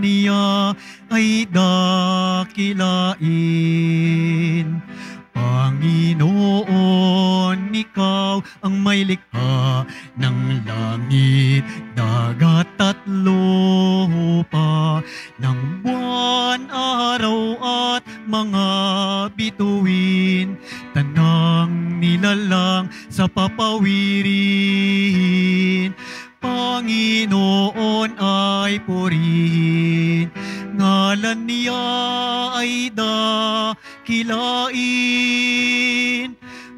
niya ay dakilain. Panginoon, ikaw ang may likha ng langit, dagat at lupa, ng buwan, araw at mga bituin, tanang nilalang sa papawirin. Panginoon ay purihin, ngalan niya ay dakilain.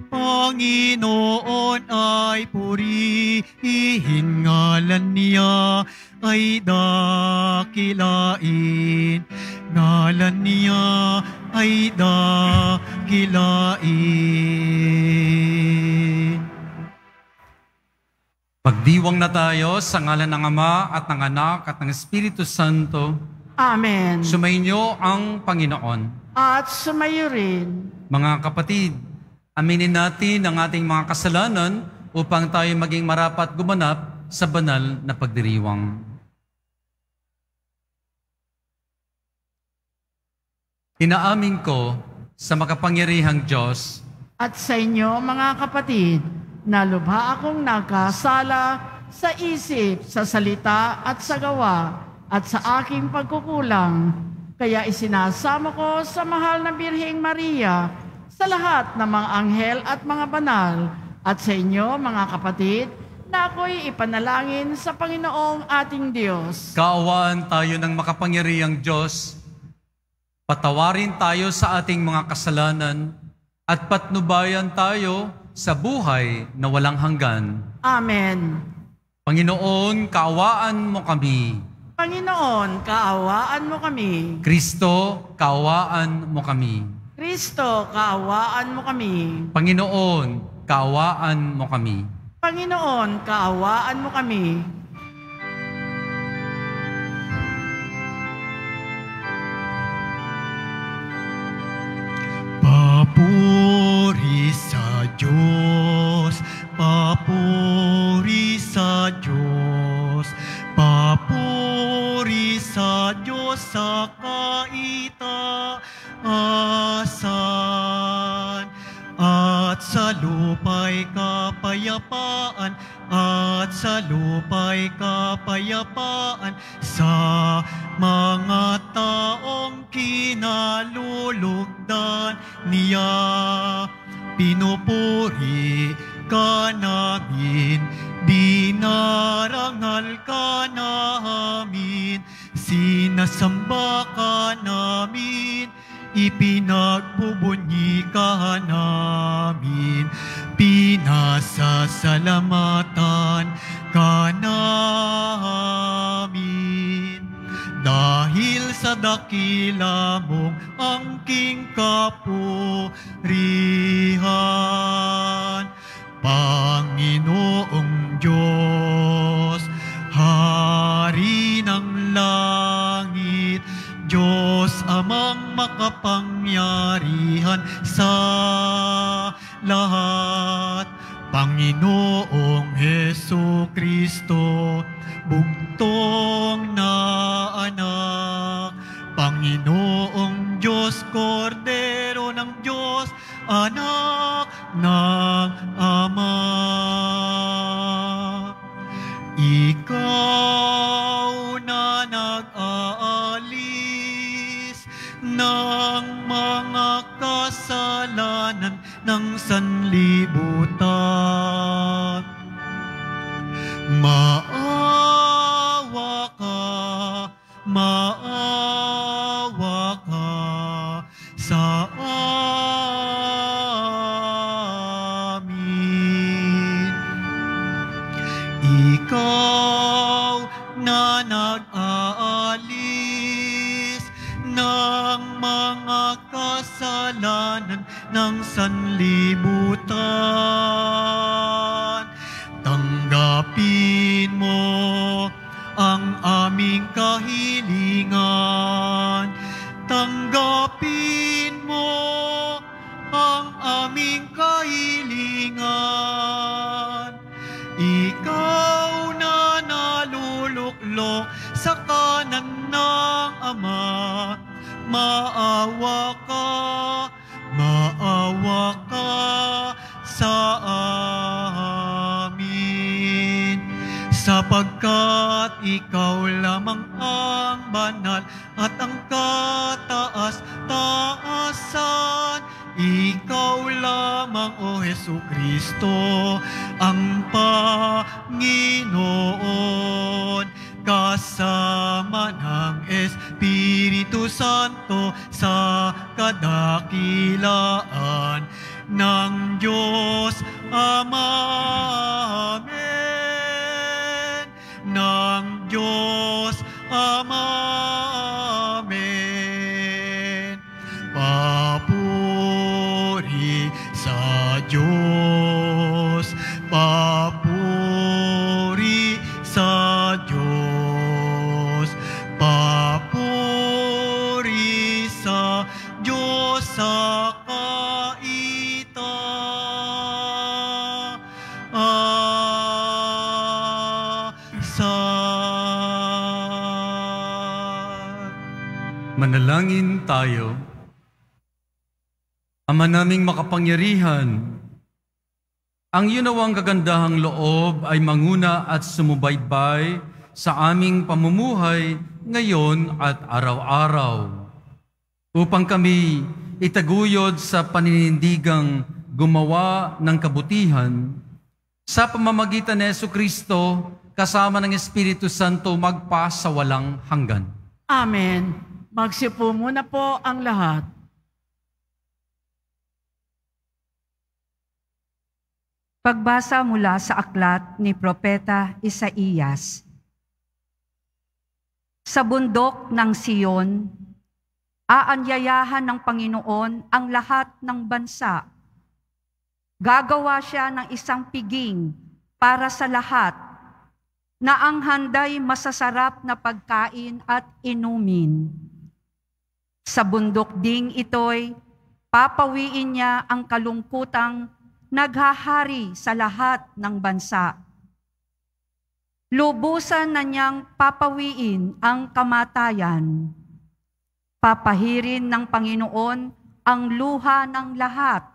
Panginoon ay purihin, ngalan niya ay dakilain. Ngalan niya ay dakilain. Magdiwang na tayo sa ngalan ng Ama at ng Anak at ng Espiritu Santo. Amen. Sumainyo ang Panginoon. At sumayo rin. Mga kapatid, aminin natin ang ating mga kasalanan upang tayo maging marapat gumanap sa banal na pagdiriwang. Inaamin ko sa makapangyarihang Diyos At sa inyo, mga kapatid, na lubha akong nagkasala sa isip, sa salita at sa gawa, at sa aking pagkukulang. Kaya isinasamo ko sa mahal na Birheng Maria, sa lahat ng mga anghel at mga banal, at sa inyo, mga kapatid, na ako'y ipanalangin sa Panginoong ating Diyos. Kaawaan tayo ng makapangyarihang Diyos. Patawarin tayo sa ating mga kasalanan at patnubayan tayo sa buhay na walang hanggan. Amen. Panginoon, kaawaan mo kami. Panginoon, kaawaan mo kami. Kristo, kaawaan mo kami. Kristo, kaawaan mo kami. Panginoon, kaawaan mo kami. Panginoon, kaawaan mo kami. Papuri sa Diyos, papuri sa Diyos, papuri sa Diyos sa kaitaasan, at sa lupa'y kapayapaan, at sa lupa'y kapayapaan sa mga taong kinalulugdan niya. Pinupuri ka namin, dinarangal ka namin, sinasamba ka namin, ipinagbubunyi ka namin, pinasasalamatan ka namin. Dahil sa dakila mong angking kapurihan, Panginoong Diyos, Hari ng langit, Diyos amang makapangyarihan sa lahat, Panginoong Hesukristo, bugtong na anak, Panginoong Diyos, Kordero ng Diyos, anak ng Ama. Ikaw na nag-aalis ng mga kasalanan ng sanlibutan, maawa ka sa amin. Ikaw na nag-aalis ng mga kasalanan ng sanlibutan, tanggapin mo ang aming kahilingan. Tanggapin mo ang aming kahilingan. Ikaw na naluluklok sa kanan ng Ama, maawa ka sa amin. Sapagkat ikaw lamang ang banal at ang kataas-taasan. Ikaw lamang, O Jesucristo, ang Panginoon, kasama ng Espiritu Santo sa kadakilaan ng Diyos Ama. Amen. Ng Diyos Ama. Amen. Papuri sa Diyos. Papuri sa Diyos. Papuri sa Diyos sa Manalangin tayo. Ama naming makapangyarihan, ang iyong kagandahang loob ay manguna at sumubaybay sa aming pamumuhay ngayon at araw-araw, upang kami itaguyod sa paninindigang gumawa ng kabutihan sa pamamagitan ni Jesucristo kasama ng Espiritu Santo magpa sa walang hanggan. Amen. Magsipo muna po ang lahat. Pagbasa mula sa aklat ni Propeta Isaías. Sa bundok ng Siyon, aanyayahan ng Panginoon ang lahat ng bansa. Gagawa siya ng isang piging para sa lahat, na ang handay masasarap na pagkain at inumin. Sa bundok ding ito'y papawiin niya ang kalungkutang naghahari sa lahat ng bansa. Lubusan na niyang papawiin ang kamatayan. Papahirin ng Panginoon ang luha ng lahat.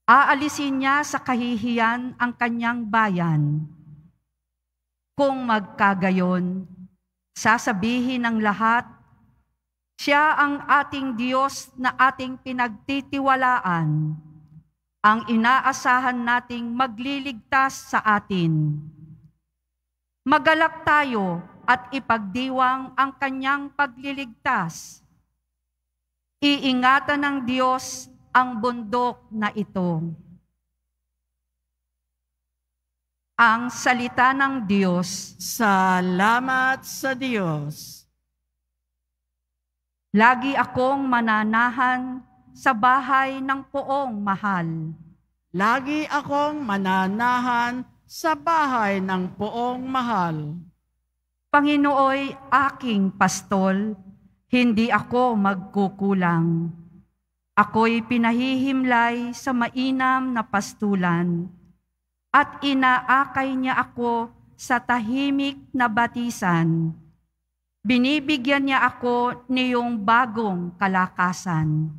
Aalisin niya sa kahihiyan ang kanyang bayan. Kung magkagayon, sasabihin ng lahat, siya ang ating Diyos na ating pinagtitiwalaan, ang inaasahan nating magliligtas sa atin. Magalak tayo at ipagdiwang ang kanyang pagliligtas. Iingatan ng Diyos ang bundok na ito. Ang salita ng Diyos. Salamat sa Diyos. Lagi akong mananahan sa bahay ng poong mahal. Lagi akong mananahan sa bahay ng poong mahal. Panginooy aking pastol, hindi ako magkukulang. Ako'y pinahihimlay sa mainam na pastulan, at inaakay niya ako sa tahimik na batisan. Binibigyan niya ako niyong bagong kalakasan.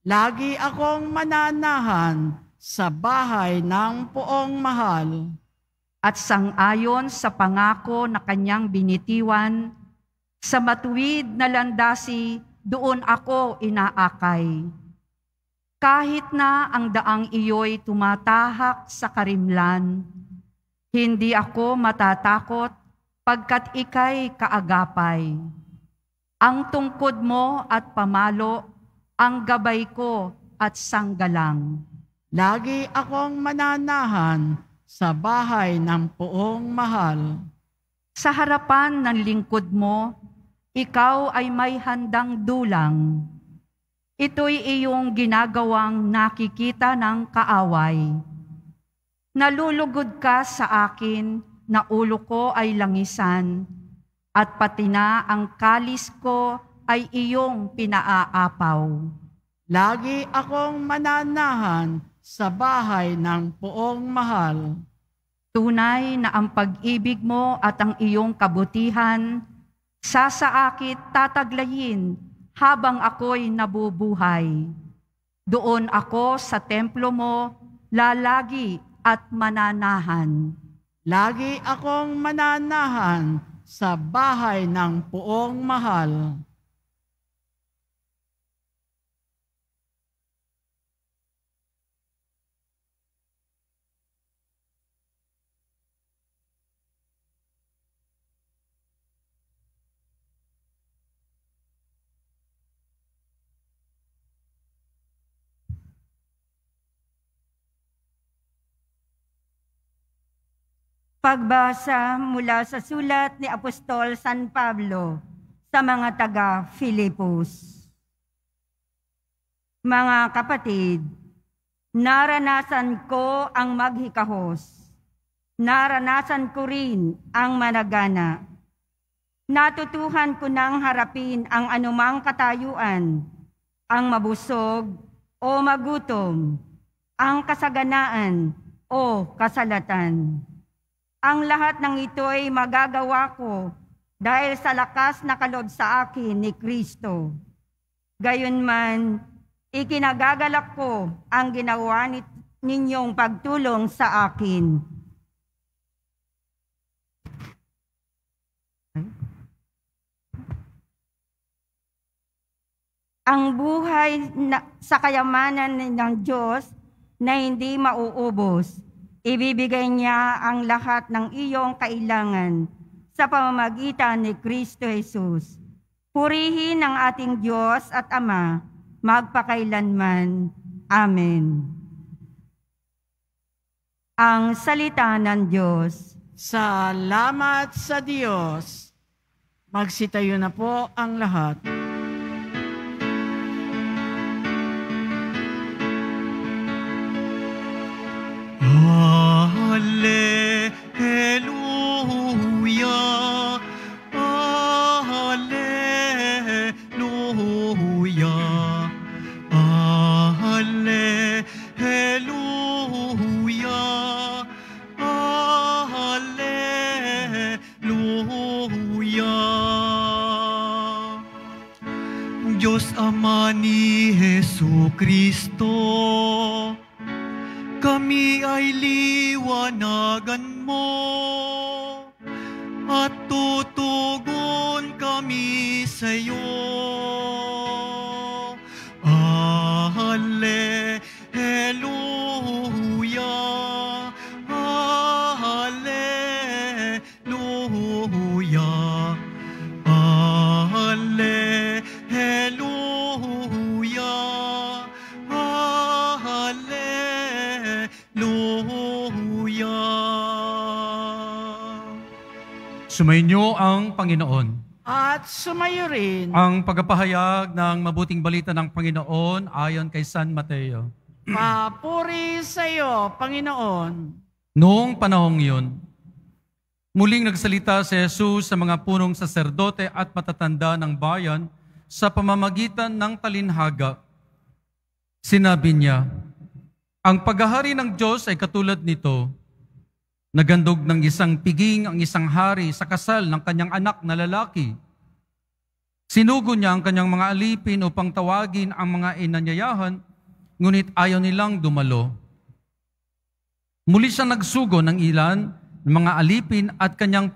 Lagi akong mananahan sa bahay ng poong mahal. At sang-ayon sa pangako na kanyang binitiwan, sa matuwid na landasi doon ako inaakay. Kahit na ang daang iyo'y tumatahak sa karimlan, hindi ako matatakot pagkat ika'y kaagapay. Ang tungkod mo at pamalo, ang gabay ko at sanggalang. Lagi akong mananahan sa bahay ng poong mahal. Sa harapan ng lingkod mo, ikaw ay may handang dulang. Ito'y iyong ginagawang nakikita ng kaaway. Nalulugod ka sa akin na ulo ko ay langisan, at pati na ang kalis ko ay iyong pinaaapaw. Lagi akong mananahan sa bahay ng poong mahal. Tunay na ang pag-ibig mo at ang iyong kabutihan Sasaakit tataglayin habang ako'y nabubuhay. Doon ako sa templo mo, lalagi at mananahan. Lagi akong mananahan sa bahay ng Poong Mahal. Pagbasa mula sa sulat ni Apostol San Pablo sa mga taga-Filipos. Mga kapatid, naranasan ko ang maghikahos. Naranasan ko rin ang managana. Natutuhan ko nang harapin ang anumang katayuan, ang mabusog o magutom, ang kasaganaan o kasalatan. Ang lahat ng ito ay magagawa ko dahil sa lakas na kaloob sa akin ni Kristo. Gayunman, ikinagagalak ko ang ginawa ninyong pagtulong sa akin. Ang buhay sa kayamanan ng Diyos na hindi mauubos. Ibibigay niya ang lahat ng iyong kailangan sa pamamagitan ni Kristo Jesus. Purihin ang ating Diyos at Ama, magpakailanman. Amen. Ang salita ng Diyos. Salamat sa Diyos. Magsitayo na po ang lahat. Hallelujah, Hallelujah, Hallelujah, Hallelujah. Diyos Ama ni Jesucristo, kami ay liwanagan mo at tutugon kami sa iyo. Hallelujah, Hallelujah, Hallelujah, Sumainyo ang Panginoon. At sumayo rin Ang pagpapahayag ng mabuting balita ng Panginoon ayon kay San Mateo. papuri sa iyo, Panginoon. Noong panahong iyon, muling nagsalita si Jesus sa mga punong saserdote at matatanda ng bayan sa pamamagitan ng talinhaga. Sinabi niya, ang paghahari ng Diyos ay katulad nito. Nagandog ng isang piging ang isang hari sa kasal ng kanyang anak na lalaki. Sinugo niya ang kanyang mga alipin upang tawagin ang mga inanyayahan, ngunit ayaw nilang dumalo. Muli siya nagsugo ng ilan ng mga alipin at kanyang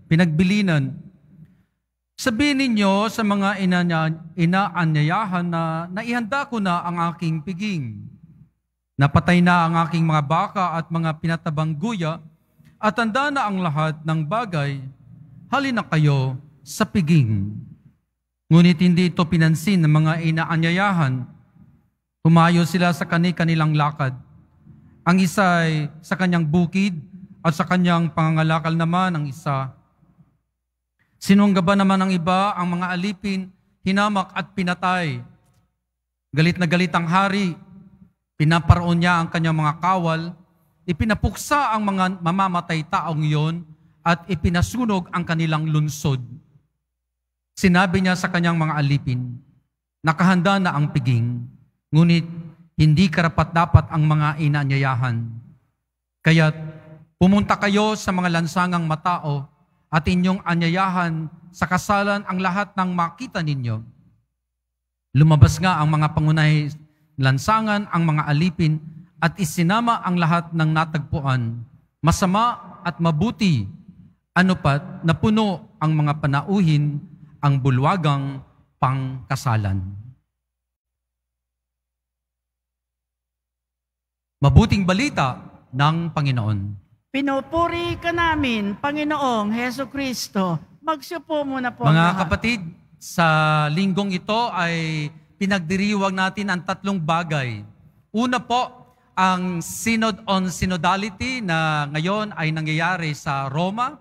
pinagbilinan. Sabihin ninyo sa mga inaanyayahan na naihanda ko na ang aking piging. Napatay na ang aking mga baka at mga pinatabang guya at handa na ang lahat ng bagay. Halina kayo sa piging. Ngunit hindi ito pinansin ng mga inaanyayahan. Humayo sila sa kanilang lakad. Ang isa ay sa kanyang bukid at sa kanyang pangangalakal naman ang isa. Sinunggaban naman ang iba ang mga alipin, hinamak at pinatay. Galit na galit ang hari. Pinaparoon niya ang kanyang mga kawal, ipinapuksa ang mga mamamatay taong iyon at ipinasunog ang kanilang lunsod. Sinabi niya sa kanyang mga alipin, nakahanda na ang piging, ngunit hindi karapat-dapat ang mga inaanyayahan. Kaya't pumunta kayo sa mga lansangang matao at inyong anyayahan sa kasalan ang lahat ng makita ninyo. Lumabas nga ang mga pangunahing lansangan, ang mga alipin, at isinama ang lahat ng natagpuan. Masama at mabuti, ano pat napuno ang mga panauhin, ang bulwagang pangkasalan. Mabuting balita ng Panginoon. Pinupuri ka namin, Panginoong Heso Kristo. Magsiupo muna po ang Mga lahat. kapatid, sa linggong ito ay pinagdiriwang natin ang tatlong bagay. Una po, ang Synod on Synodality na ngayon ay nangyayari sa Roma.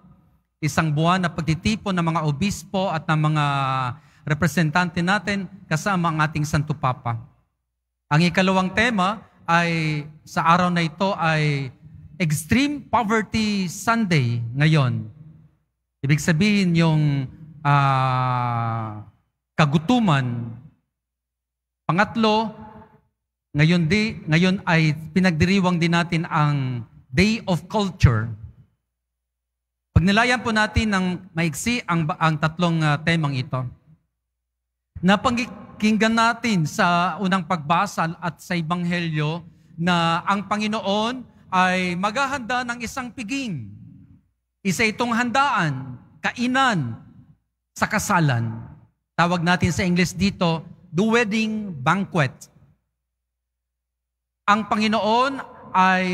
Isang buwan na pagtitipon ng mga obispo at ng mga representante natin kasama ang ating Santo Papa. Ang ikalawang tema ay sa araw na ito ay Extreme Poverty Sunday ngayon. Ibig sabihin yung kagutuman. Pangatlo, ngayon ay pinagdiriwang din natin ang Day of Culture. Pagnilayan po natin ng maiksi ang tatlong temang ito. Napakinggan natin sa unang pagbasa at sa Ebanghelyo na ang Panginoon ay maghahanda ng isang piging. Isa itong handaan, kainan sa kasalan. Tawag natin sa English dito, the wedding banquet. Ang Panginoon ay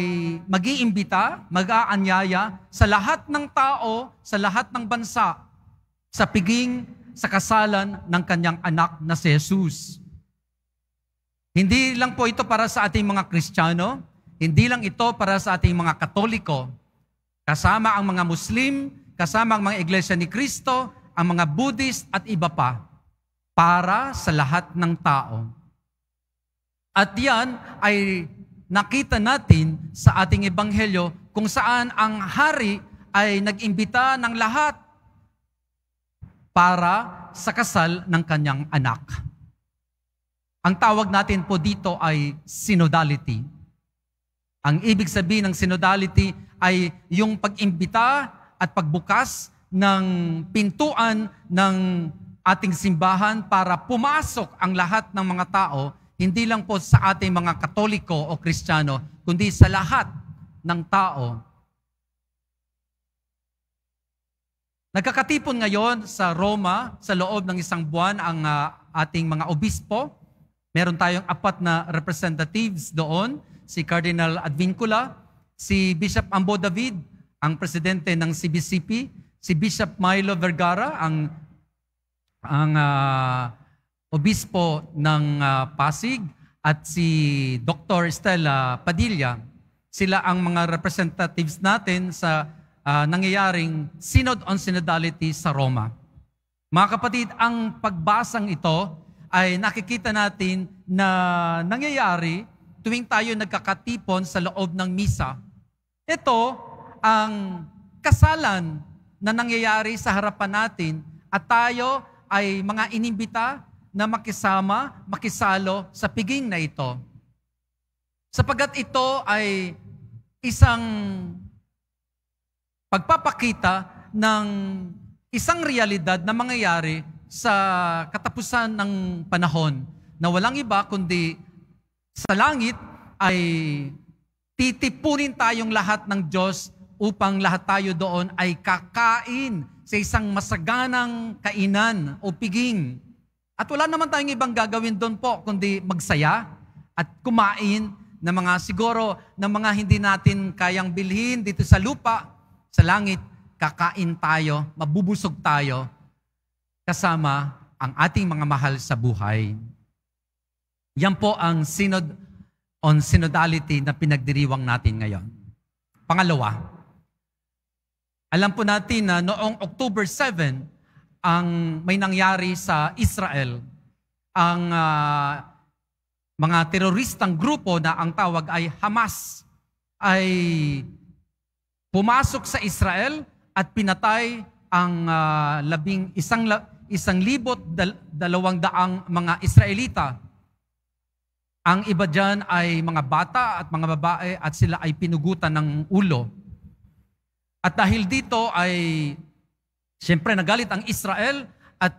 mag-iimbita, mag-aanyaya sa lahat ng tao, sa lahat ng bansa, sa piging, sa kasalan ng kanyang anak na si Jesus. Hindi lang po ito para sa ating mga Kristiyano, hindi lang ito para sa ating mga Katoliko, kasama ang mga Muslim, kasama ang mga Iglesia ni Cristo, ang mga Buddhist at iba pa, para sa lahat ng tao. At yan ay nakita natin sa ating Ebanghelyo kung saan ang hari ay nag-imbita ng lahat para sa kasal ng kanyang anak. Ang tawag natin po dito ay synodality. Ang ibig sabihin ng synodality ay yung pag-imbita at pagbukas ng pintuan ng ating simbahan para pumasok ang lahat ng mga tao, hindi lang po sa ating mga Katoliko o Kristiyano, kundi sa lahat ng tao. Nagkakatipon ngayon sa Roma, sa loob ng isang buwan, ang ating mga obispo. Meron tayong 4 na representatives doon, si Cardinal Advincula, si Bishop Ambo David, ang presidente ng CBCP, si Bishop Milo Vergara, ang obispo ng Pasig, at si Dr. Estela Padilla. Sila ang mga representatives natin sa nangyayaring Synod on Synodality sa Roma. Mga kapatid, ang pagbasang ito ay nakikita natin na nangyayari tuwing tayo nagkakatipon sa loob ng misa. Ito ang kasalan na nangyayari sa harapan natin at tayo ay mga inimbita na makisama, makisalo sa piging na ito. Sapagat ito ay isang pagpapakita ng isang realidad na mangyayari sa katapusan ng panahon na walang iba kundi sa langit ay titipunin tayong lahat ng Diyos upang lahat tayo doon ay kakain sa isang masaganang kainan o piging. At wala naman tayong ibang gagawin doon po kundi magsaya at kumain ng mga siguro ng mga hindi natin kayang bilhin dito sa lupa. Sa langit, kakain tayo, mabubusog tayo kasama ang ating mga mahal sa buhay. Yan po ang Synod on Synodality na pinagdiriwang natin ngayon. Pangalawa, alam po natin na noong October 7, ang may nangyari sa Israel. Ang mga teroristang grupo na ang tawag ay Hamas ay pumasok sa Israel at pinatay ang 1,200 mga Israelita. Ang iba dyan ay mga bata at mga babae at sila ay pinugutan ng ulo. At dahil dito ay Siyempre, nagalit ang Israel at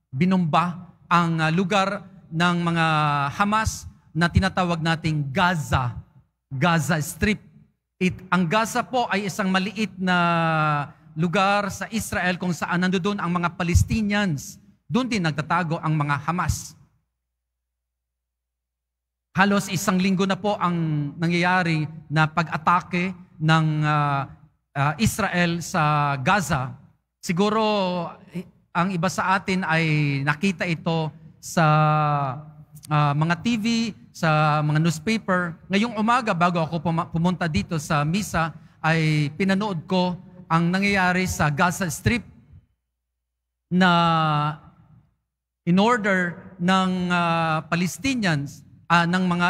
binomba ang lugar ng mga Hamas na tinatawag nating Gaza Strip. Ang Gaza po ay isang maliit na lugar sa Israel kung saan nandoon ang mga Palestinians. Doon din nagtatago ang mga Hamas. Halos 1 linggo na po ang nangyayari na pag-atake ng Israel sa Gaza. Siguro ang iba sa atin ay nakita ito sa mga TV, sa mga newspaper. Ngayong umaga, bago ako pumunta dito sa misa, ay pinanood ko ang nangyayari sa Gaza Strip na in order ng Palestinians, ng mga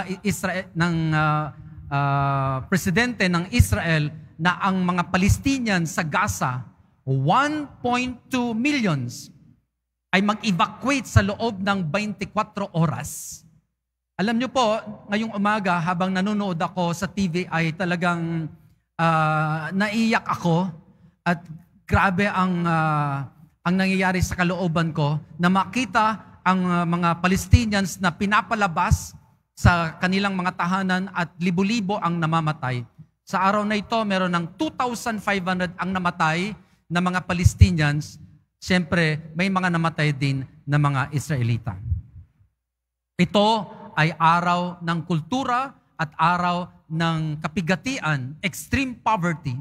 presidente ng Israel na ang mga Palestinians sa Gaza, 1.2 millions, ay mag-evacuate sa loob ng 24 oras. Alam niyo po, ngayong umaga habang nanonood ako sa TV ay talagang naiyak ako at grabe ang nangyayari sa kalooban ko na makita ang mga Palestinians na pinapalabas sa kanilang mga tahanan at libo-libo ang namamatay. Sa araw na ito, meron ng 2,500 ang namatay na mga Palestinians. Siyempre, may mga namatay din na mga Israelita. Ito ay araw ng kultura at araw ng kapigatian, extreme poverty.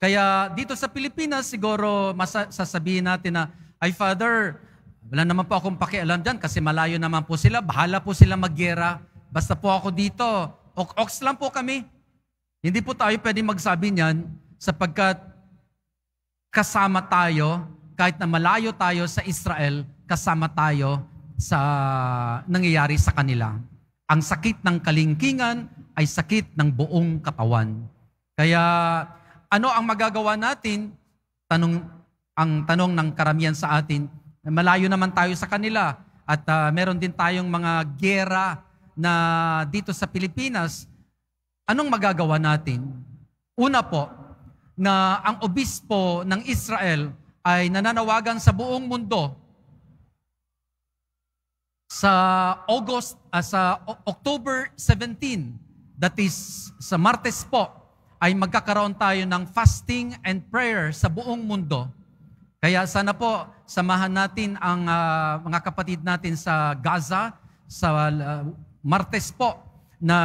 Kaya dito sa Pilipinas, siguro sasabihin natin na, ay Father, wala naman po akong pakialam dyan kasi malayo naman po sila, bahala po sila magyera. Basta po ako dito, ox lang po kami. Hindi po tayo pwede magsabi niyan sapagkat kasama tayo, kahit na malayo tayo sa Israel, kasama tayo sa nangyayari sa kanila. Ang sakit ng kalingkingan ay sakit ng buong katawan. Kaya ano ang magagawa natin? Ang tanong ng karamihan sa atin, malayo naman tayo sa kanila at meron din tayong mga giyera na dito sa Pilipinas. Anong magagawa natin? Una po, na ang obispo ng Israel ay nananawagan sa buong mundo sa October 17, that is sa Martes po, ay magkakaroon tayo ng fasting and prayer sa buong mundo. Kaya sana po samahan natin ang mga kapatid natin sa Gaza sa Martes po na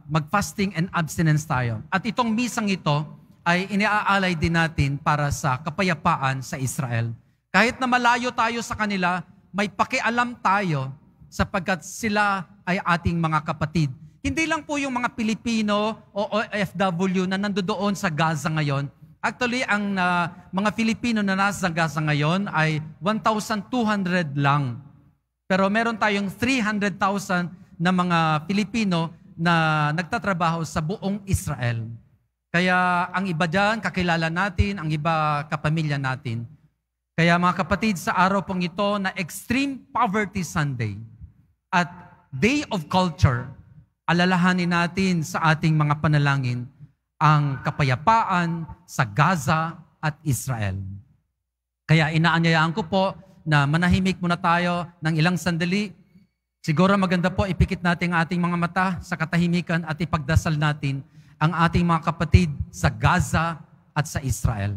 mag-fasting and abstinence tayo. At itong misang ito ay iniaalay din natin para sa kapayapaan sa Israel. Kahit na malayo tayo sa kanila, may pakialam tayo sapagkat sila ay ating mga kapatid. Hindi lang po yung mga Pilipino o OFW na nandoon sa Gaza ngayon. Actually, ang mga Filipino na nasa Gaza ngayon ay 1,200 lang. Pero meron tayong 300,000 na mga Pilipino na nagtatrabaho sa buong Israel. Kaya ang iba dyan, kakilala natin, ang iba kapamilya natin. Kaya mga kapatid, sa araw pong ito na Extreme Poverty Sunday at Day of Culture, alalahanin natin sa ating mga panalangin ang kapayapaan sa Gaza at Israel. Kaya inaanyayaan ko po na manahimik muna tayo ng ilang sandali. Siguro maganda po ipikit natin ang ating mga mata sa katahimikan at ipagdasal natin ang ating mga kapatid sa Gaza at sa Israel.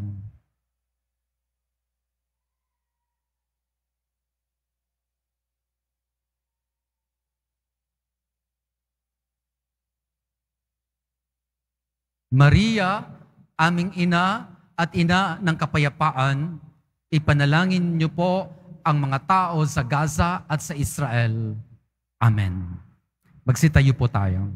Maria, aming ina at ina ng kapayapaan, ipanalangin niyo po ang mga tao sa Gaza at sa Israel. Amen. Magsitayo po tayo.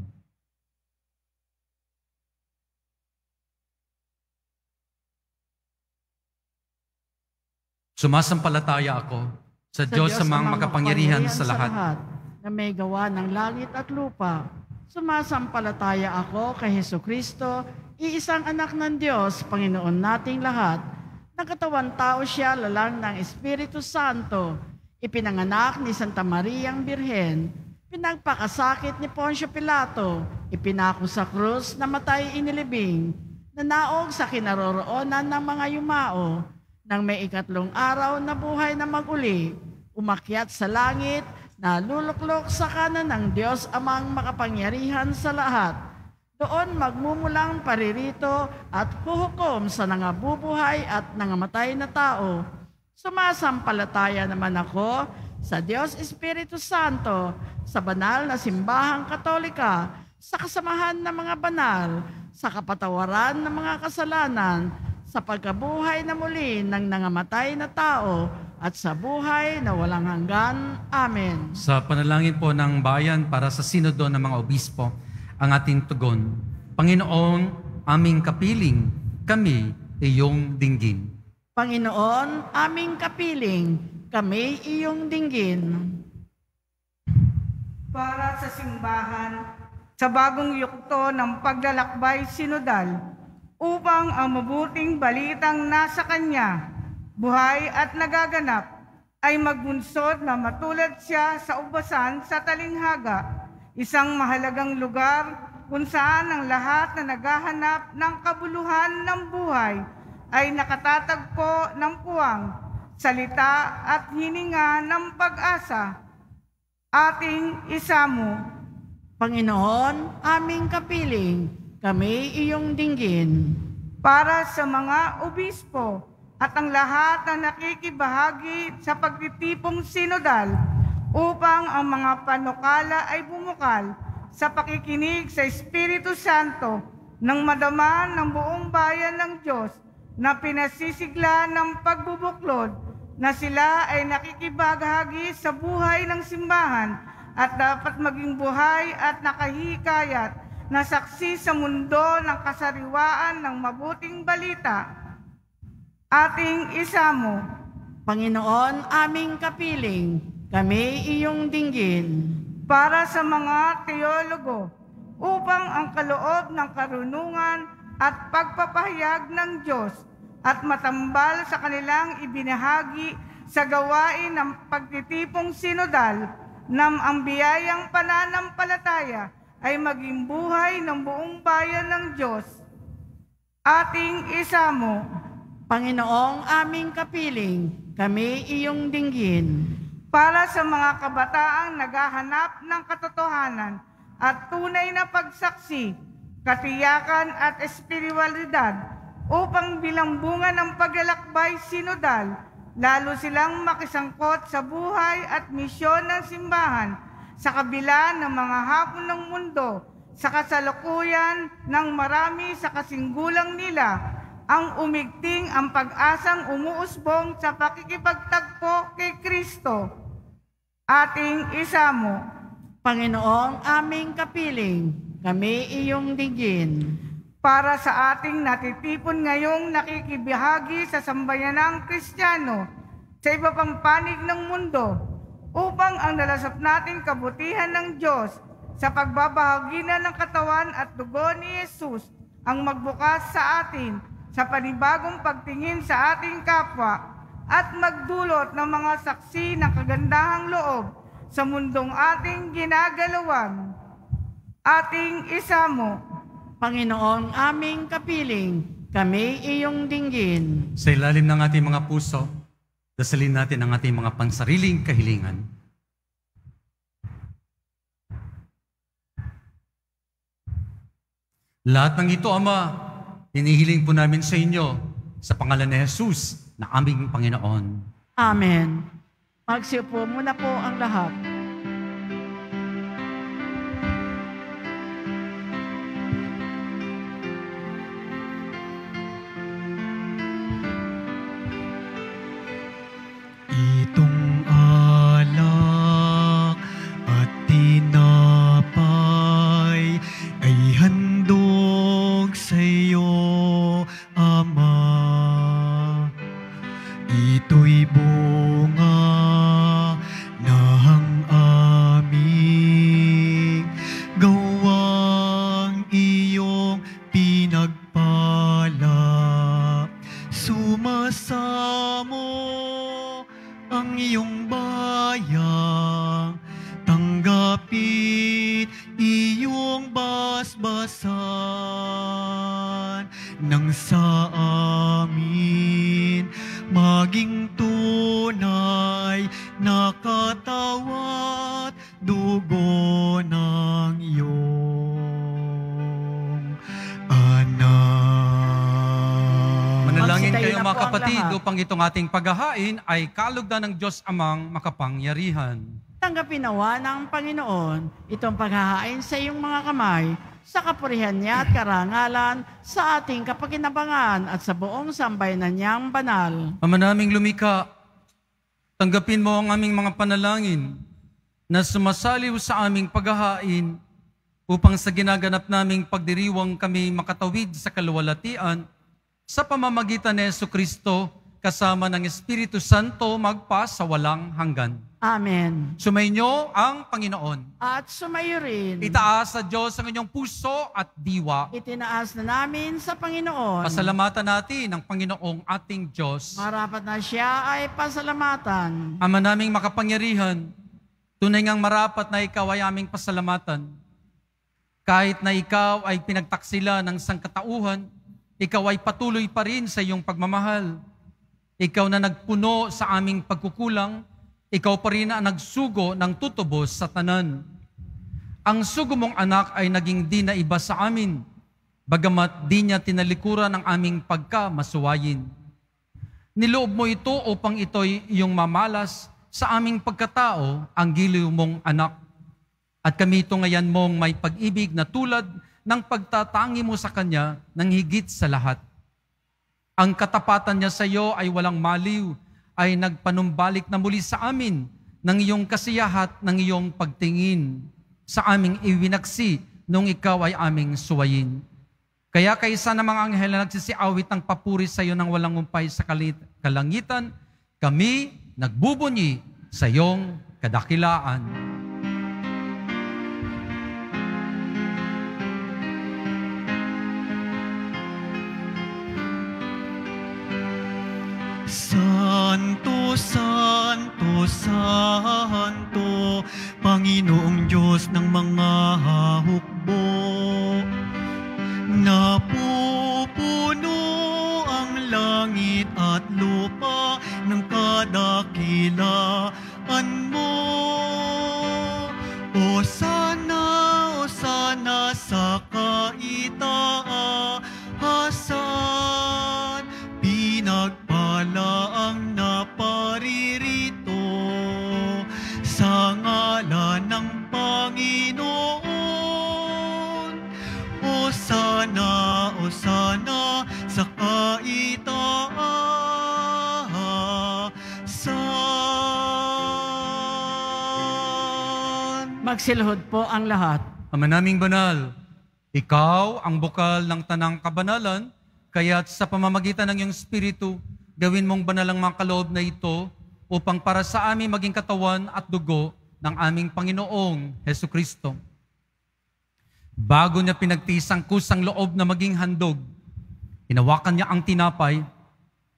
Sumasampalataya ako sa Diyos sa mga makapangyarihan sa lahat, na may gawa ng langit at lupa. Sumasampalataya ako kay Hesukristo, iisang anak ng Diyos, Panginoon nating lahat. Nagkatawan tao siya, lalang ng Espiritu Santo, ipinanganak ni Santa Mariang Birhen, pinagpakasakit ni Poncio Pilato, ipinako sa krus, namatay inilibing, na naog sa kinaroroonan ng mga yumao, nang may ikatlong araw na buhay na maguli, umakyat sa langit, na luluklok sa kanan ng Diyos amang makapangyarihan sa lahat. Doon magmumulang paririto at huhukom sa nangabubuhay at nangamatay na tao. Sumasampalataya naman ako sa Diyos Espiritu Santo, sa banal na simbahang Katolika, sa kasamahan ng mga banal, sa kapatawaran ng mga kasalanan, sa pagkabuhay na muli ng nangamatay na tao, at sa buhay na walang hanggan. Amen. Sa panalangin po ng bayan para sa sinodo ng mga obispo, ang ating tugon, Panginoon, aming kapiling, kami iyong dinggin. Panginoon, aming kapiling, kami iyong dinggin. Para sa simbahan, sa bagong yukto ng paglalakbay sinodal, upang ang mabuting balitang nasa kanya, buhay at nagaganap, ay magbunsod na matulad siya sa ubasan sa talinghaga, isang mahalagang lugar kung saan ang lahat na naghahanap ng kabuluhan ng buhay ay nakatatagpo ng puwang, salita at hininga ng pag-asa. Ating isamo. Panginoon, aming kapiling, kami iyong dinggin. Para sa mga obispo at ang lahat na nakikibahagi sa pagtitipong sinodal, upang ang mga panukala ay bumukal sa pakikinig sa Espiritu Santo nang madama ng buong bayan ng Diyos na pinasisigla ng pagbubuklod na sila ay nakikibahagi sa buhay ng simbahan at dapat maging buhay at nakahikayat na saksi sa mundo ng kasariwaan ng mabuting balita. Ating isamo. Panginoon, aming kapiling, kami iyong dinggin. Para sa mga teologo, upang ang kaloob ng karunungan at pagpapahayag ng Diyos at matambal sa kanilang ibinahagi sa gawain ng pagtitipong sinodal, ng ang biyayang pananampalataya ay maging buhay ng buong bayan ng Diyos. Ating isamo. Panginoong aming kapiling, kami iyong dinggin. Para sa mga kabataang naghahanap ng katotohanan at tunay na pagsaksi, katiyakan at espiritualidad, upang bilang bunga ng paglalakbay sinodal, lalo silang makisangkot sa buhay at misyon ng simbahan sa kabila ng mga hapon ng mundo, sa kasalukuyan ng marami sa kasinggulang nila, ang umigting ang pag-asang umuusbong sa pakikipagtagpo kay Kristo. Ating isamo. Panginoong aming kapiling, kami iyong dinggin. Para sa ating natitipon ngayong nakikibahagi sa sambayanang Kristiyano sa iba pang panig ng mundo, upang ang nalasap nating kabutihan ng Diyos sa pagbabahagi na ng katawan at dugo ni Jesus ang magbukas sa atin sa panibagong pagtingin sa ating kapwa at magdulot ng mga saksi ng kagandahang loob sa mundong ating ginagalawan. Ating isamo. Panginoong aming kapiling, kami iyong dinggin. Sa ilalim ng ating mga puso, dasalin natin ang ating mga pansariling kahilingan. Lahat ng ito, Ama, hinihiling po namin sa inyo sa pangalan ni Jesus na aming Panginoon. Amen. Magsiupo muna po ang lahat. Itong alak at tinapay ay handog sa iyo, Ama. Ito'y bunga ng aming gawang iyong pinagpala. Sumasamo ang iyong bayang, tanggapit iyong basbasan ng kapatid, lahat. upang itong ating paghahain ay kalugdan ng Diyos Amang makapangyarihan. Tanggapin nawa ng Panginoon itong paghahain sa iyong mga kamay, sa kapurihan niya at karangalan, sa ating kapakinabangan at sa buong sambayanan niyang banal. Ama naming lumikha, tanggapin mo ang aming mga panalangin na sumasaliw sa aming paghahain upang sa ginaganap naming pagdiriwang kami makatawid sa kaluwalhatian sa pamamagitan ni Jesucristo kasama ng Espiritu Santo magpa sa walang hanggan. Amen. Sumainyo ang Panginoon. At sumayo rin. Itaas sa Diyos ang inyong puso at diwa. Itinaas na namin sa Panginoon. Pasalamatan natin ang Panginoong ating Diyos. Marapat na siya ay pasalamatan. Ama naming makapangyarihan, tunay ngang marapat na ikaw ay aming pasalamatan. Kahit na ikaw ay pinagtaksila ng sangkatauhan, ikaw ay patuloy pa rin sa iyong pagmamahal. Ikaw na nagpuno sa aming pagkukulang, ikaw pa rin ang nagsugo ng tutubos sa tanan. Ang sugo mong anak ay naging di na iba sa amin, bagamat di niya tinalikuran ang aming pagkamasuwayin. Niloob mo ito upang ito'y iyong mamalas sa aming pagkatao, ang giliw mong anak. At kami ito ngayon mong may pag-ibig na tulad ng pagtatangi mo sa Kanya ng higit sa lahat. Ang katapatan niya sa iyo ay walang maliw, ay nagpanumbalik na muli sa amin ng iyong kasiyahat, ng iyong pagtingin sa aming iwinaksi nung ikaw ay aming suwayin. Kaya kaysa ng mga anghel na nagsisiawit ng papuri sa iyo ng walang umpay sa kalangitan, kami nagbubunyi sa iyong kadakilaan. Santo, Santo, Santo, Panginoong Diyos ng mga hukbo. Napupuno ang langit at lupa ng kadakilaan mo. O sana sa kaitaasan, pinagpala ang naparirito sa ngalan ng Panginoon. O sana sa kaitaasan. Magsilhod po ang lahat. Ama naming banal, ikaw ang bukal ng tanang kabanalan, kaya't sa pamamagitan ng iyong Espiritu, gawin mong banal ang mga kaloob na ito upang para sa amin maging katawan at dugo ng aming Panginoong Hesukristo. Bago niya pinagtiis ang kusang loob na maging handog, hinawakan niya ang tinapay,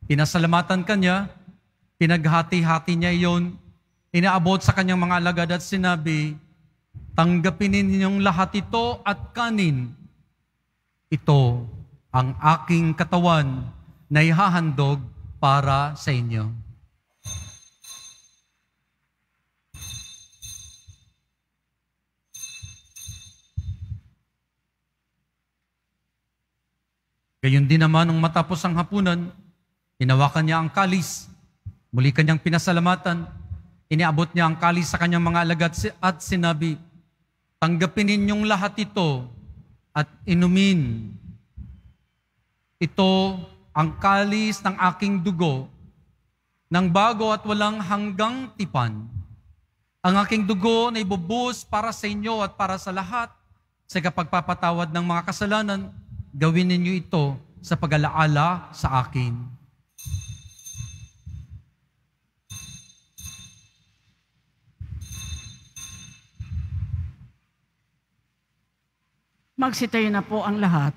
pinasalamatan kanya, pinaghati-hati niya iyon, inaabot sa kanyang mga alagad at sinabi, tanggapin ninyong lahat ito at kanin. Ito ang aking katawan na ihahandog para sa inyo. Gayon din naman nung matapos ang hapunan, hinawakan niya ang kalis, muli kanyang pinasalamatan, iniabot niya ang kalis sa kanyang mga alagad at sinabi, tanggapin ninyong lahat ito at inumin. Ito ang kalis ng aking dugo, ng bago at walang hanggang tipan. Ang aking dugo na ibubuhos para sa inyo at para sa lahat sa kapagpapatawad ng mga kasalanan, gawin ninyo ito sa pag-alaala sa akin. Magsitayo na po ang lahat.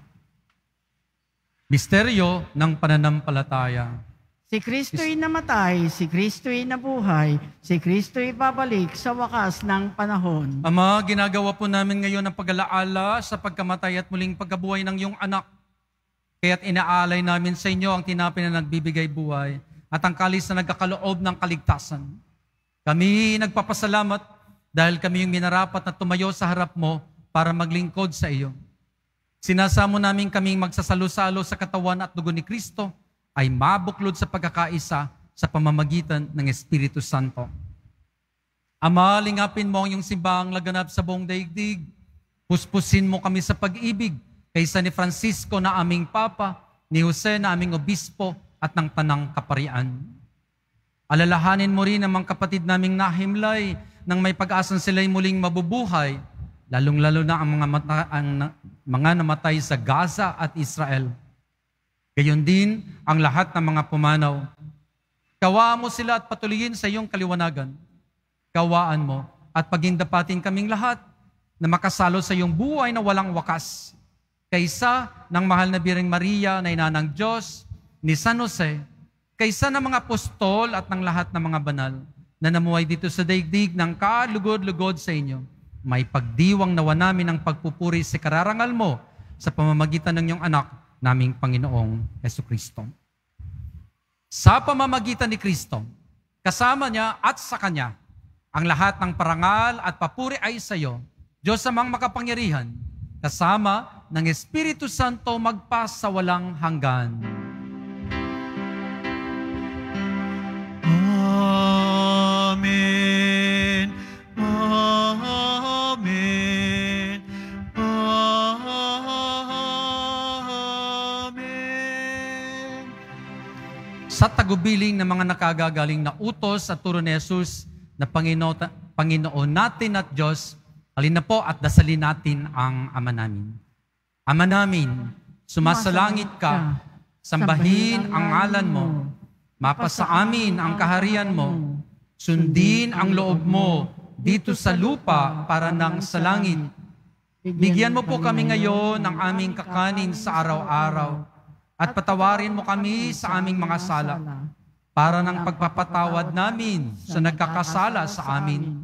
Misteryo ng pananampalataya. Si Kristo'y namatay, si Kristo'y nabuhay, si Kristo'y babalik sa wakas ng panahon. Ama, ginagawa po namin ngayon ang pag-alaala sa pagkamatay at muling pagkabuhay ng iyong anak. Kaya't inaalay namin sa inyo ang tinapay na nagbibigay buhay at ang kalis na nagkakaloob ng kaligtasan. Kami nagpapasalamat dahil kami yung minarapat na tumayo sa harap mo para maglingkod sa iyo. Sinasamo namin kaming magsasalo-salo sa katawan at dugo ni Kristo ay mabuklod sa pagkakaisa sa pamamagitan ng Espiritu Santo. Ama, lingapin mo ang iyong simbahang laganap sa buong daigdig. Puspusin mo kami sa pag-ibig kaysa ni Francisco na aming Papa, ni Jose na aming Obispo at ng Tanang Kaparian. Alalahanin mo rin ang mga kapatid naming nahimlay nang may pag-asang sila'y muling mabubuhay, lalong-lalo na ang mga namatay sa Gaza at Israel. Gayon din ang lahat ng mga pumanaw. Kawaan mo sila at patuloyin sa iyong kaliwanagan. Kawaan mo at pagindapatin kaming lahat na makasalo sa iyong buhay na walang wakas. Kaysa ng mahal na Birheng Maria na ina ng Diyos, ni San Jose, kaysa ng mga apostol at ng lahat ng mga banal na namuhay dito sa daigdig ng kalugod-lugod sa inyo, may pagdiwang nawa namin ang pagpupuri sa kararangal mo sa pamamagitan ng iyong anak naming Panginoong Jesucristo. Sa pamamagitan ni Kristo, kasama niya at sa Kanya, ang lahat ng parangal at papuri ay sa iyo, Diyos amang makapangyarihan, kasama ng Espiritu Santo magpas sa walang hanggan. Amen. Amen. Amen. Sa tagubiling ng mga nakagagaling na utos at turo ni Jesus na Panginoon natin at Diyos, halina po at dasalin natin ang Ama namin. Ama namin, sumasalangit ka, sambahin ang ngalan mo, mapasa amin ang kaharian mo, sundin ang loob mo dito sa lupa para nang sa langit. Bigyan mo po kami ngayon ng aming kakanin sa araw-araw at patawarin mo kami sa aming mga sala para ng pagpapatawad namin sa nagkakasala sa amin.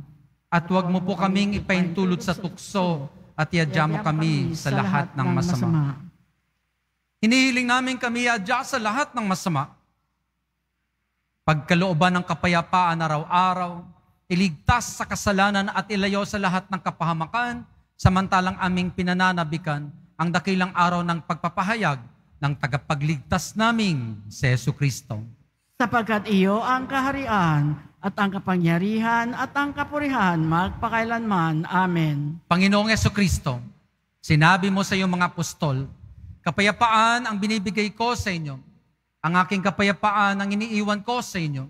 At huwag mo po kaming ipaintulot sa tukso at iadya mo kami sa lahat ng masama. Hinihiling namin kami iadya sa lahat ng masama. Pagkalooban ng kapayapaan araw-araw, iligtas sa kasalanan at ilayo sa lahat ng kapahamakan, samantalang aming pinananabikan ang dakilang araw ng pagpapahayag ng tagapagligtas naming si Jesucristo. Sapagkat iyo ang kaharian at ang kapangyarihan at ang kapurihan magpakailanman. Amen. Panginoong Jesucristo, sinabi mo sa iyong mga apostol, kapayapaan ang binibigay ko sa inyo. Ang aking kapayapaan ang iniiwan ko sa inyo.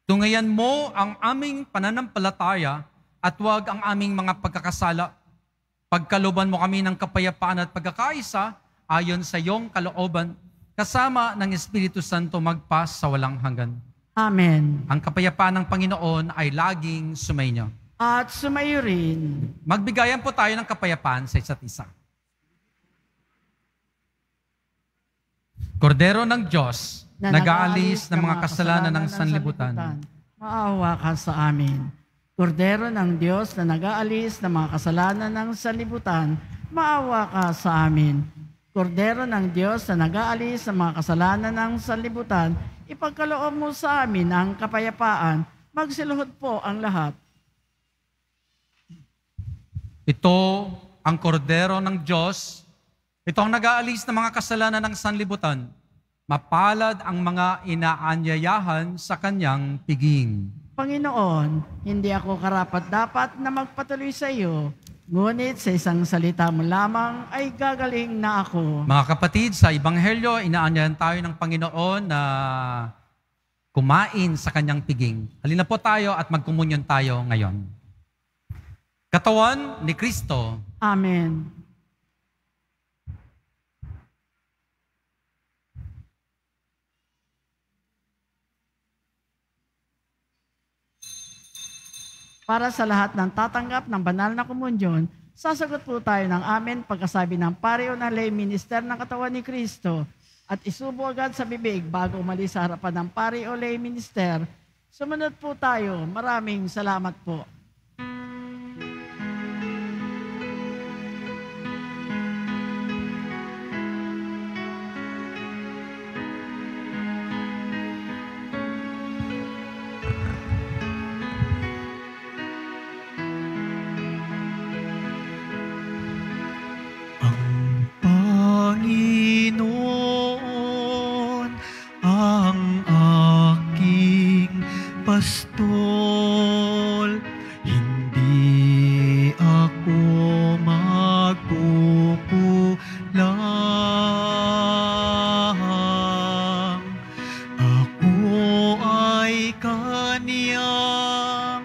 Tungayan mo ang aming pananampalataya at huwag ang aming mga pagkakasala. Pagkalooban mo kami ng kapayapaan at pagkakaisa ayon sa iyong kalooban, kasama ng Espiritu Santo magpas sa walang hanggan. Amen. Ang kapayapaan ng Panginoon ay laging sumainyo. At sumayo rin. Magbigayan po tayo ng kapayapaan sa isa't isa. Kordero ng Diyos, nag-aalis ng mga kasalanan ng sanlibutan, maawa ka sa amin. Kordero ng Diyos na nag-aalis ng mga kasalanan ng sanlibutan, maawa ka sa amin. Kordero ng Diyos na nag-aalis ng mga kasalanan ng sanlibutan, ipagkaloob mo sa amin ang kapayapaan, magsiluhod po ang lahat. Ito ang kordero ng Diyos. Ito ang nag-aalis ng mga kasalanan ng sanlibutan. Mapalad ang mga inaanyayahan sa kanyang piging. Panginoon, hindi ako karapat-dapat na magpatuloy sa iyo, ngunit sa isang salita mo lamang ay gagaling na ako. Mga kapatid, sa Ebanghelyo, inaanyahan tayo ng Panginoon na kumain sa kanyang piging. Halina po tayo at magkomunyon tayo ngayon. Katawan ni Kristo. Amen. Para sa lahat ng tatanggap ng banal na komunyon, sasagot po tayo ng amen pagkasabi ng pareo ng lay minister ng katawan ni Kristo at isubo agad sa bibig bago umalis sa harapan ng pareo lay minister. Sumunod po tayo. Maraming salamat po. pastol, hindi ako magkukulang. Ako ay kaniyang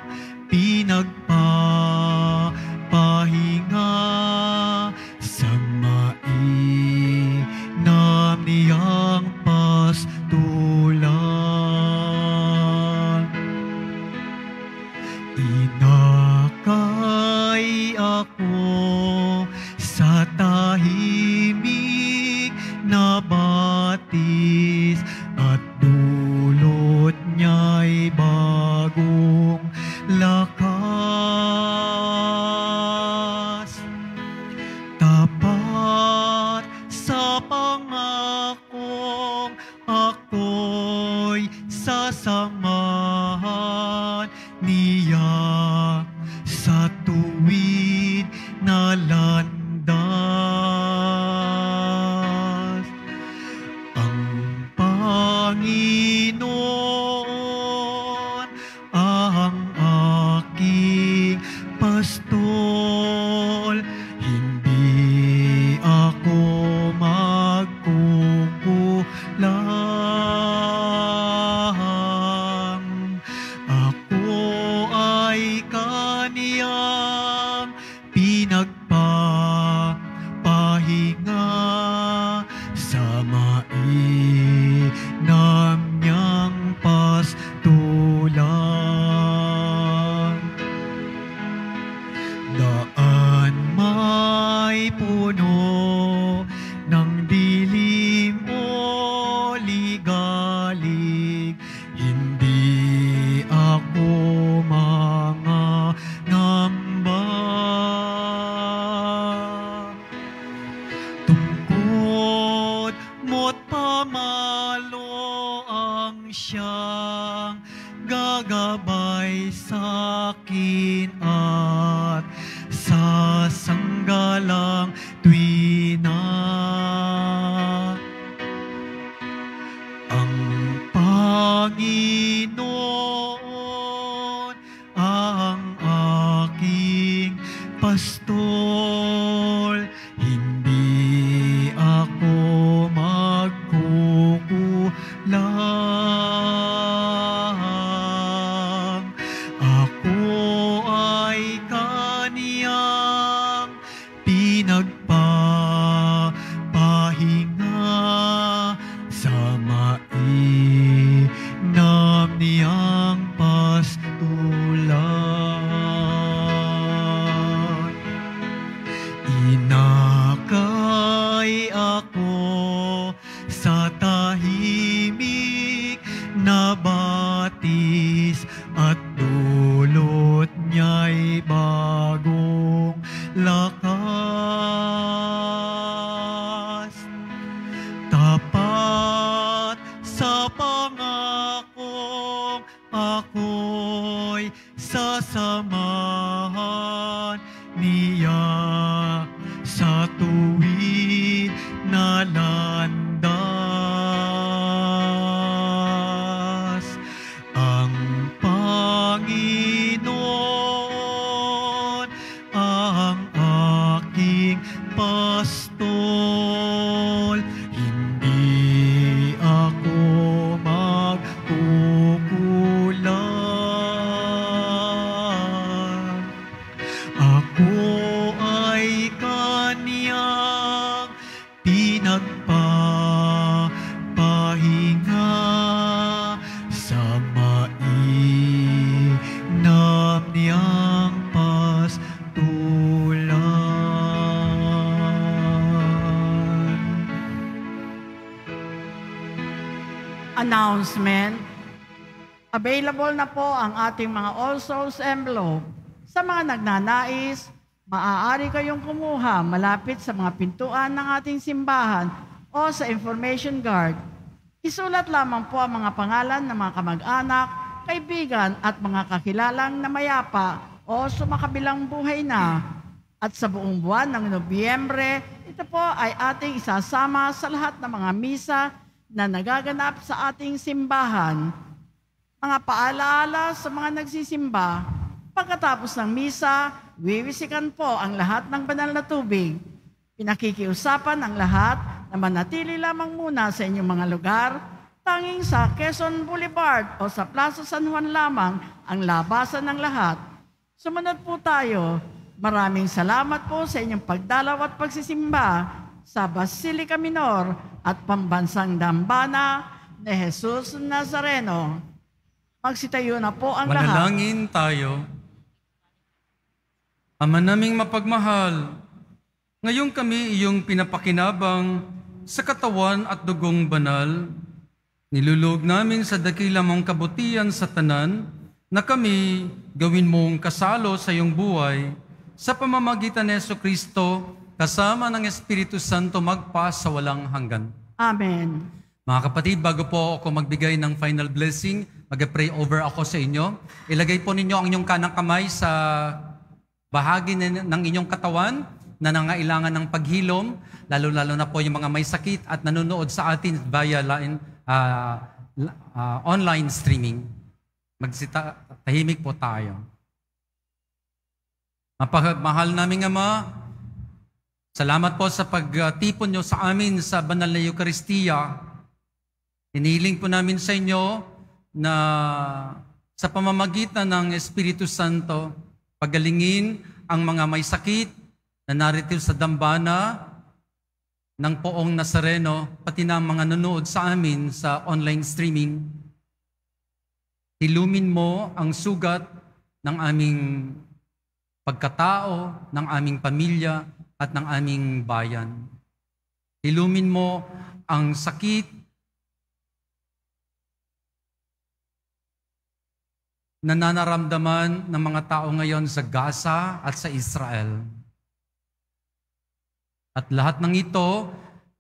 pinagpapahinga sa mainam niyang pastulan. Inakay ako sa tahimik na batis at dulot niya'y bagong lakas. Tapat sa pangakong ako'y sasamahan niya sa tuwid na landas. Ang Panginoon ang aking pastol, hindi ako magkukulang. Ako ay kaniyang pinagpapahinga sa mainam niyang pastulan. Daan may puno ng dilim o ligalig, hindi ako mangangamba. Tungkod mo't pamalo ang siyang gagabay sa'kin at sasanggalang tuwina. Ang Panginoon ang aking pastol, hindi ako magkukulang. Ako ay kaniyang pinagpapahinga sa mainam niyang pastulan. Inakay ako sa tahimik na batis at dulot niya'y bagong lakas. Tapat sa pangakong ako'y sasamahan niya sa tuwid na landas. Ang Panginoon ang aking pastol, hindi ako magkukulang. Ako ay kaniyang pinagpapahinga sa mainam niyang pastulan. Announcement. Available na po ang ating mga All Souls envelope. Sa mga nagnanais, maaari kayong kumuha malapit sa mga pintuan ng ating simbahan o sa information guard. Isulat lamang po ang mga pangalan ng mga kamag-anak, kaibigan at mga kakilalang na mayapa o sumakabilang buhay na. At sa buong buwan ng Nobyembre, ito po ay ating isasama sa lahat ng mga misa na nagaganap sa ating simbahan. Mga paalaala sa mga nagsisimba. Pagkatapos ng misa, wiwisikan po ang lahat ng banal na tubig. Pinakikiusapan ang lahat na manatili lamang muna sa inyong mga lugar. Tanging sa Quezon Boulevard o sa Plaza San Juan lamang ang labasan ng lahat. Sumunod po tayo. Maraming salamat po sa inyong pagdalaw at pagsisimba sa Basilica Minor at Pambansang Dambana ni Jesus Nazareno. Magsitayo na po ang lahat. Manalangin tayo. Ama naming mapagmahal, ngayon kami iyong pinapakinabang sa katawan at dugong banal. Nilulog namin sa dakila mong kabutihan sa tanan na kami gawin mong kasalo sa iyong buhay sa pamamagitan ni Jesucristo kasama ng Espiritu Santo magpa sa walang hanggan. Amen. Mga kapatid, bago po ako magbigay ng final blessing, mag-pray over ako sa inyo. Ilagay po ninyo ang inyong kanang kamay sa bahagi ng inyong katawan na nangailangan ng paghilom, lalo-lalo na po yung mga may sakit at nanonood sa atin via online streaming. Tahimik po tayo. Mahal naming Ama, salamat po sa pagtipon nyo sa amin sa banal na Eucharistia. Hinihiling po namin sa inyo na sa pamamagitan ng Espiritu Santo, pagalingin ang mga may sakit na narito sa dambana ng Poong Nazareno, pati na mga nanonood sa amin sa online streaming. Hilumin mo ang sugat ng aming pagkatao, ng aming pamilya, at ng aming bayan. Hilumin mo ang sakit na nanaramdaman ng mga tao ngayon sa Gaza at sa Israel. At lahat ng ito,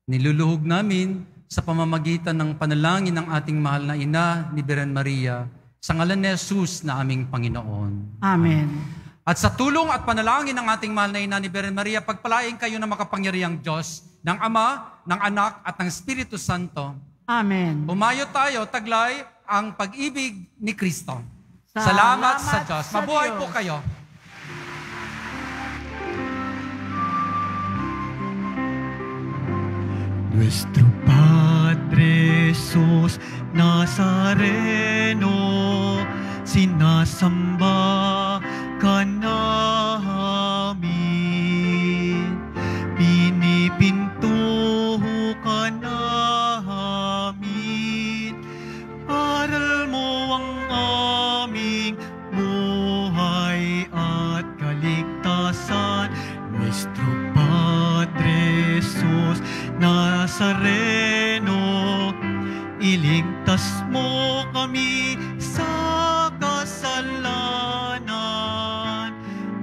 niluluhog namin sa pamamagitan ng panalangin ng ating mahal na ina ni Birhen Maria, sa ngalan ni Jesus na aming Panginoon. Amen. At sa tulong at panalangin ng ating mahal na ina ni Birhen Maria, pagpalain kayo ng makapangyarihang Diyos, ng Ama, ng Anak, at ng Espiritu Santo. Amen. Humayo tayo, taglay ang pag-ibig ni Kristo. Salamat sa Diyos. Mabuhay po kayo. Nuestro Padre Jesus Nazareno, sinasamba ka namin, pinipinto ka namin, aral mo ang aming buhay at kaligtasan. Nuestro Padre Jesus Nazareno, iligtas mo kami sa kasalanan.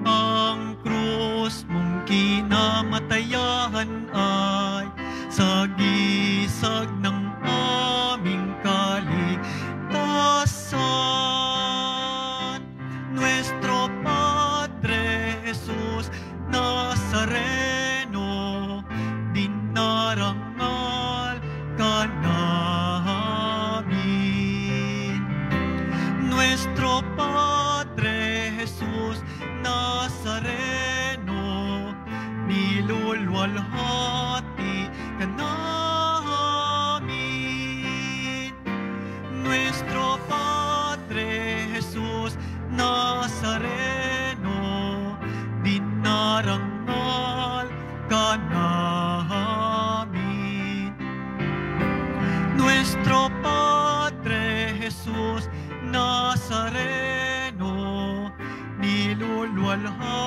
Ang krus mong kinamatayan ay sagisag ng aming kaligtasan. Nuestro Padre Jesus Nazareno, dinarangal ka namin. Nuestro Padre Jesus Nazareno, nilulwalhati ka namin. Nuestro Padre Jesus Nazareno, dinarangal ka namin. Nuestro Padre Jesus Nazareno, nilulwalhati